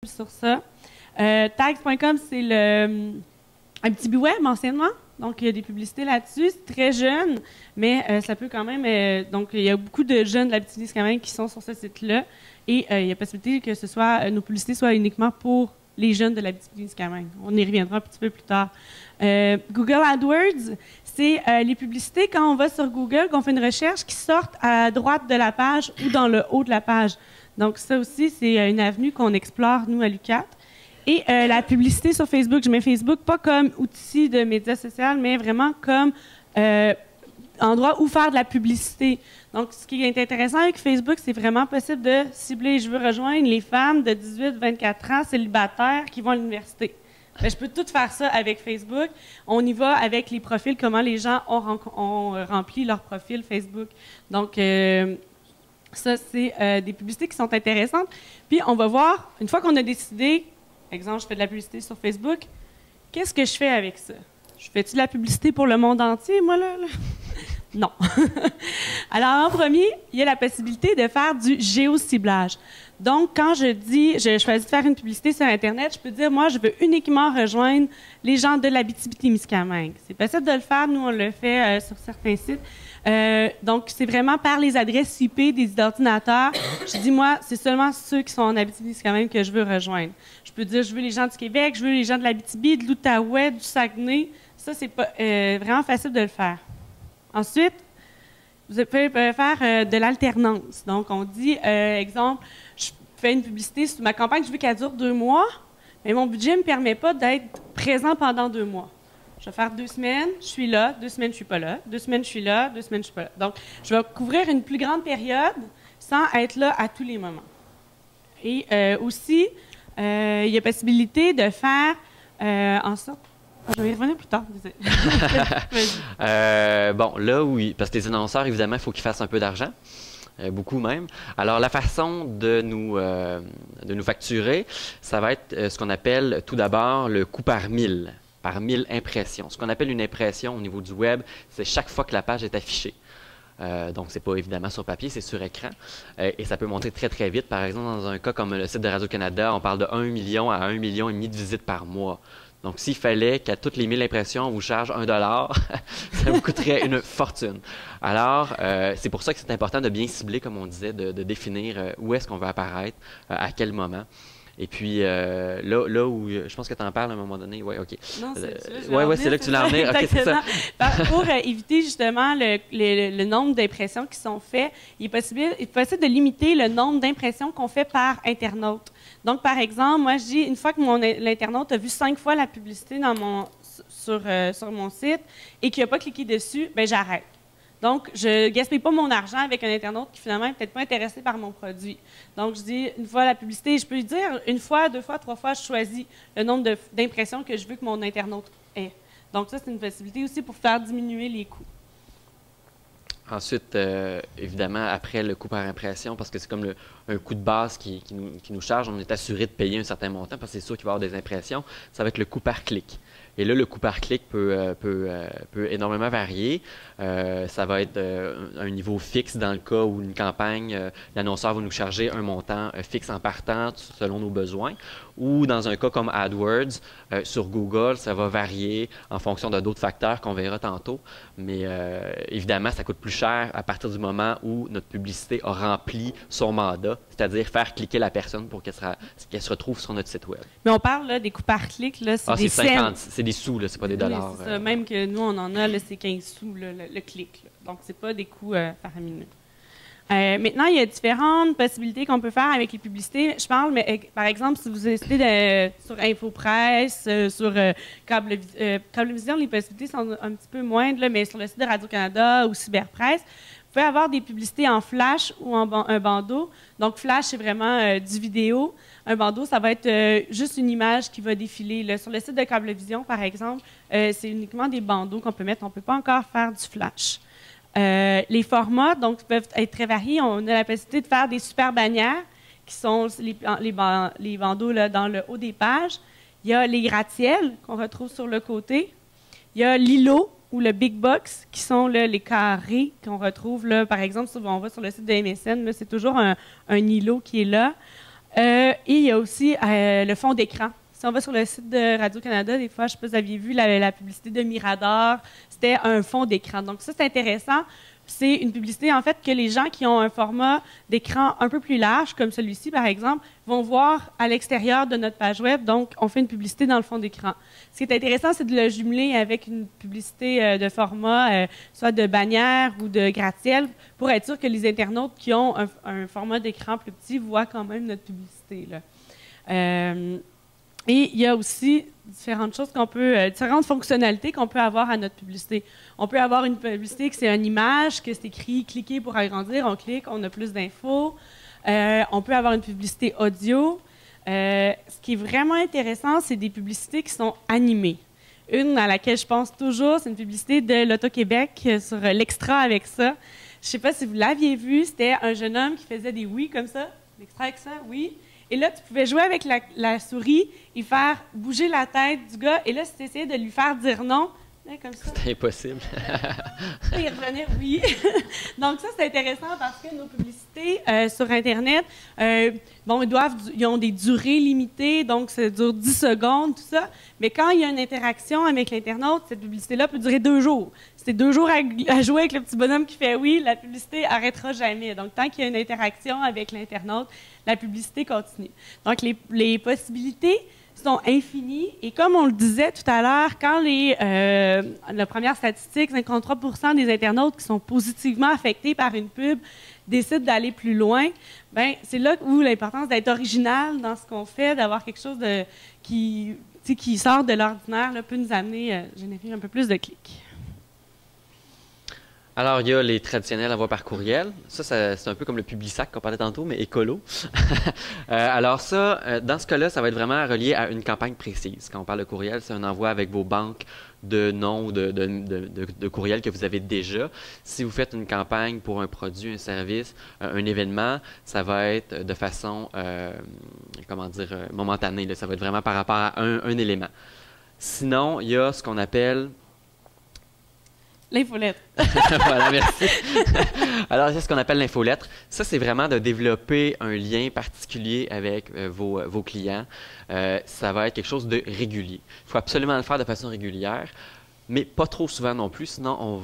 sur ça. Tags.com, c'est un petit web anciennement. Donc, il y a des publicités là-dessus. C'est très jeune, mais ça peut quand même... donc, il y a beaucoup de jeunes de l'Abitibi-Témiscamingue qui sont sur ce site-là. Et il y a possibilité que nos publicités soient uniquement pour les jeunes de l'Abitibi-Témiscamingue. On y reviendra un petit peu plus tard. Google AdWords, c'est les publicités quand on va sur Google, qu'on fait une recherche, qui sortent à droite de la page ou dans le haut de la page. Donc, ça aussi, c'est une avenue qu'on explore, nous, à l'UQAT. Et la publicité sur Facebook, je mets Facebook pas comme outil de médias sociaux, mais vraiment comme endroit où faire de la publicité. Donc, ce qui est intéressant avec Facebook, c'est vraiment possible de cibler. Je veux rejoindre les femmes de 18-24 ans célibataires qui vont à l'université. Bien, je peux tout faire ça avec Facebook. On y va avec les profils, comment les gens ont rempli leur profil Facebook. Donc, ça, c'est des publicités qui sont intéressantes. Puis, on va voir, une fois qu'on a décidé, exemple, je fais de la publicité sur Facebook, qu'est-ce que je fais avec ça? Je fais-tu de la publicité pour le monde entier, moi, là? Non. Alors, en premier, il y a la possibilité de faire du géociblage. Donc, quand je choisis de faire une publicité sur Internet, je peux dire, moi, je veux uniquement rejoindre les gens de l'Abitibi-Témiscamingue. C'est possible de le faire. Nous, on le fait sur certains sites. Donc, c'est vraiment par les adresses IP des ordinateurs. Je dis, moi, c'est seulement ceux qui sont en Abitibi-Témiscamingue que je veux rejoindre. Je peux dire, je veux les gens du Québec, je veux les gens de l'Abitibi, de l'Outaouais, du Saguenay. Ça, c'est vraiment facile de le faire. Ensuite, vous pouvez faire de l'alternance. Donc, on dit, exemple, je fais une publicité sur ma campagne, je veux qu'elle dure 2 mois, mais mon budget ne me permet pas d'être présent pendant 2 mois. Je vais faire 2 semaines, je suis là, 2 semaines, je ne suis pas là, 2 semaines, je suis là, 2 semaines, je ne suis pas là. Donc, je vais couvrir une plus grande période sans être là à tous les moments. Et aussi, il y a possibilité de faire en sorte... Je vais y revenir plus tard. Bon, là, oui, parce que les annonceurs, évidemment, il faut qu'ils fassent un peu d'argent. Beaucoup même. Alors, la façon de nous facturer, ça va être ce qu'on appelle tout d'abord le coût par 1000 impressions. Ce qu'on appelle une impression au niveau du web, c'est chaque fois que la page est affichée. Donc, ce n'est pas évidemment sur papier, c'est sur écran. Et ça peut monter très, très vite. Par exemple, dans un cas comme le site de Radio-Canada, on parle de 1 million à 1,5 million de visites par mois. Donc, s'il fallait qu'à toutes les 1000 impressions, on vous charge $1, ça vous coûterait une fortune. Alors, c'est pour ça que c'est important de bien cibler, comme on disait, de définir où est-ce qu'on veut apparaître, à quel moment. Et puis, là où je pense que tu en parles à un moment donné, oui, OK. Non, c'est là que tu l'as emmené. OK, c'est ça. Pour éviter justement le nombre d'impressions qui sont faites, il est possible de limiter le nombre d'impressions qu'on fait par internaute. Donc, par exemple, moi, je dis, une fois que l'internaute a vu 5 fois la publicité sur mon site et qu'il n'a pas cliqué dessus, bien, j'arrête. Donc, je ne gaspille pas mon argent avec un internaute qui, finalement, n'est peut-être pas intéressé par mon produit. Donc, je dis, une fois la publicité, je peux lui dire 1 fois, 2 fois, 3 fois, je choisis le nombre d'impressions que je veux que mon internaute ait. Donc, ça, c'est une possibilité aussi pour faire diminuer les coûts. Ensuite, évidemment, après le coût par impression, parce que c'est comme un coût de base qui nous charge, on est assuré de payer un certain montant, parce que c'est sûr qu'il va y avoir des impressions, ça va être le coût par clic. Et là, le coût par clic peut énormément varier. Ça va être un niveau fixe dans le cas où une campagne, l'annonceur va nous charger un montant fixe en partant selon nos besoins. Ou dans un cas comme AdWords, sur Google, ça va varier en fonction de d'autres facteurs qu'on verra tantôt. Mais évidemment, ça coûte plus cher à partir du moment où notre publicité a rempli son mandat, c'est-à-dire faire cliquer la personne pour qu'elle se retrouve sur notre site web. Mais on parle là, des coûts par clic, là, c'est des cents. C'est des sous, c'est pas des dollars. Oui, c'est ça. Même que nous, on en a, c'est 15 sous le clic. Là. Donc, c'est pas des coûts faramineux. Maintenant, il y a différentes possibilités qu'on peut faire avec les publicités. Je parle, mais par exemple, si vous décidez sur InfoPresse, sur Cablevision, les possibilités sont un petit peu moindres, là, mais sur le site de Radio-Canada ou Cyberpresse, vous pouvez avoir des publicités en flash ou en un bandeau. Donc, flash, c'est vraiment du vidéo. Un bandeau, ça va être juste une image qui va défiler. Là. Sur le site de Cablevision, par exemple, c'est uniquement des bandeaux qu'on peut mettre. On ne peut pas encore faire du flash. Les formats, donc, peuvent être très variés. On a la possibilité de faire des super bannières, qui sont les bandeaux là, dans le haut des pages. Il y a les gratte-ciels qu'on retrouve sur le côté. Il y a l'îlot ou le big box, qui sont là, les carrés qu'on retrouve, là, par exemple, si on va sur le site de MSN, c'est toujours un îlot qui est là. Et il y a aussi le fond d'écran. Si on va sur le site de Radio-Canada, des fois, je ne sais pas si vous aviez vu la publicité de Mirador, c'était un fond d'écran. Donc ça, c'est intéressant. C'est une publicité, en fait, que les gens qui ont un format d'écran un peu plus large, comme celui-ci, par exemple, vont voir à l'extérieur de notre page web. Donc, on fait une publicité dans le fond d'écran. Ce qui est intéressant, c'est de le jumeler avec une publicité de format, soit de bannière ou de gratte-ciel, pour être sûr que les internautes qui ont un format d'écran plus petit voient quand même notre publicité, là. Et il y a aussi différentes fonctionnalités qu'on peut avoir à notre publicité. On peut avoir une publicité que c'est une image, que c'est écrit « Cliquez pour agrandir », on clique, on a plus d'infos. On peut avoir une publicité audio. Ce qui est vraiment intéressant, c'est des publicités qui sont animées. Une à laquelle je pense toujours, c'est une publicité de l'Auto-Québec sur l'Extra avec ça. Je ne sais pas si vous l'aviez vu, c'était un jeune homme qui faisait des « oui » comme ça, l'Extra avec ça, « oui ». Et là, tu pouvais jouer avec la souris et faire bouger la tête du gars. Et là, si tu essayais de lui faire dire non, comme ça. C'était impossible. Il revenait oui. Donc ça, c'est intéressant parce que nos publicités sur Internet, ils ont des durées limitées, donc ça dure 10 secondes, tout ça. Mais quand il y a une interaction avec l'internaute, cette publicité-là peut durer 2 jours. Si c'est 2 jours à jouer avec le petit bonhomme qui fait oui, la publicité n'arrêtera jamais. Donc tant qu'il y a une interaction avec l'internaute, la publicité continue. Donc les possibilités sont infinies. Et comme on le disait tout à l'heure, quand la première statistique, 53% des internautes qui sont positivement affectés par une pub décident d'aller plus loin, ben c'est là où l'importance d'être original dans ce qu'on fait, d'avoir quelque chose qui sort de l'ordinaire, là, peut nous amener à générer un peu plus de clics. Alors, il y a les traditionnels envois par courriel. Ça, c'est un peu comme le Publisac qu'on parlait tantôt, mais écolo. Alors ça, dans ce cas-là, ça va être vraiment relié à une campagne précise. Quand on parle de courriel, c'est un envoi avec vos banques de noms ou de courriel que vous avez déjà. Si vous faites une campagne pour un produit, un service, un événement, ça va être de façon, momentanée. Là. Ça va être vraiment par rapport à un élément. Sinon, il y a ce qu'on appelle... L'infolettre. Voilà, merci. Alors, c'est ce qu'on appelle l'infolettre. Ça, c'est vraiment de développer un lien particulier avec vos clients. Ça va être quelque chose de régulier. Il faut absolument le faire de façon régulière, mais pas trop souvent non plus, sinon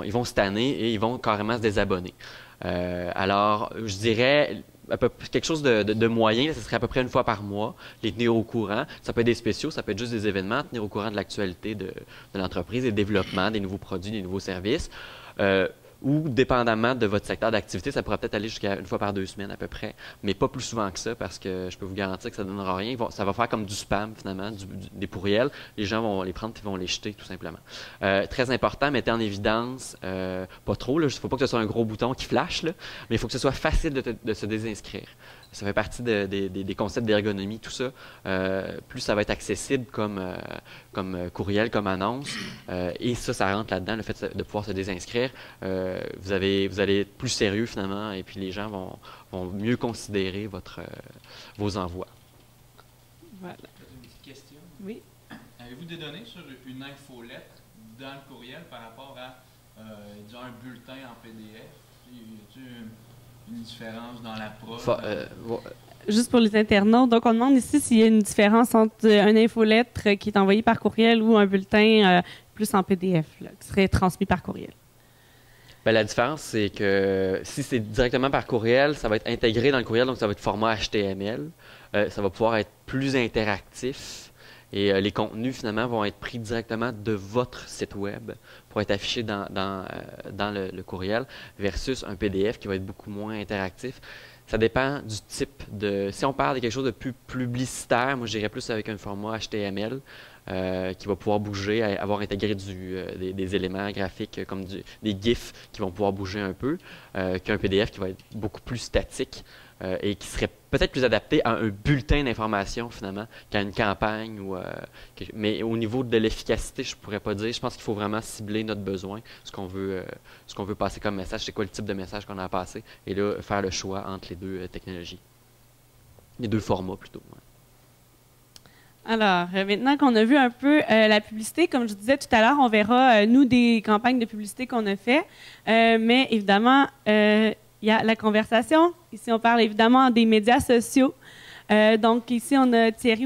ils vont se tanner et ils vont carrément se désabonner. Alors, je dirais... quelque chose de moyen, ce serait à peu près une fois par mois, les tenir au courant. Ça peut être des spéciaux, ça peut être juste des événements, tenir au courant de l'actualité de l'entreprise, des développements, des nouveaux produits, des nouveaux services. Ou, dépendamment de votre secteur d'activité, ça pourrait peut-être aller jusqu'à une fois par 2 semaines à peu près, mais pas plus souvent que ça parce que je peux vous garantir que ça ne donnera rien. Ça va faire comme du spam, finalement, des pourriels. Les gens vont les prendre et vont les jeter, tout simplement. Très important, mettez en évidence, pas trop, il ne faut pas que ce soit un gros bouton qui flash, là, mais il faut que ce soit facile de se désinscrire. Ça fait partie des concepts d'ergonomie, tout ça. Plus ça va être accessible comme courriel, comme annonce, et ça rentre là-dedans, le fait de pouvoir se désinscrire. Vous allez être plus sérieux finalement, et puis les gens vont mieux considérer vos envois. Voilà. Une petite question. Oui. Avez-vous des données sur une infolettre dans le courriel par rapport à disons un bulletin en PDF? Y a-t-il une différence dans l'approche? Juste pour les internautes, donc on demande ici s'il y a une différence entre une infolettre qui est envoyée par courriel ou un bulletin plus en PDF, là, qui serait transmis par courriel. Bien, la différence, c'est que si c'est directement par courriel, ça va être intégré dans le courriel, donc ça va être format HTML. Ça va pouvoir être plus interactif et les contenus, finalement, vont être pris directement de votre site web pour être affichés dans le courriel versus un PDF qui va être beaucoup moins interactif. Ça dépend du type de... Si on parle de quelque chose de plus publicitaire, moi, je dirais plus avec un format HTML qui va pouvoir bouger, avoir intégré des éléments graphiques comme des GIFs qui vont pouvoir bouger un peu, qu'un PDF qui va être beaucoup plus statique et qui serait peut-être plus adapté à un bulletin d'information, finalement, qu'à une campagne. Mais au niveau de l'efficacité, je ne pourrais pas dire. Je pense qu'il faut vraiment cibler notre besoin, ce qu'on veut passer comme message, c'est quoi le type de message qu'on a à passer, et là, faire le choix entre les deux technologies. Les deux formats, plutôt. Ouais. Alors, maintenant qu'on a vu un peu la publicité, comme je disais tout à l'heure, on verra, nous, des campagnes de publicité qu'on a fait. Mais évidemment, il y a la conversation. Ici, on parle évidemment des médias sociaux. Donc, ici, on a Thierry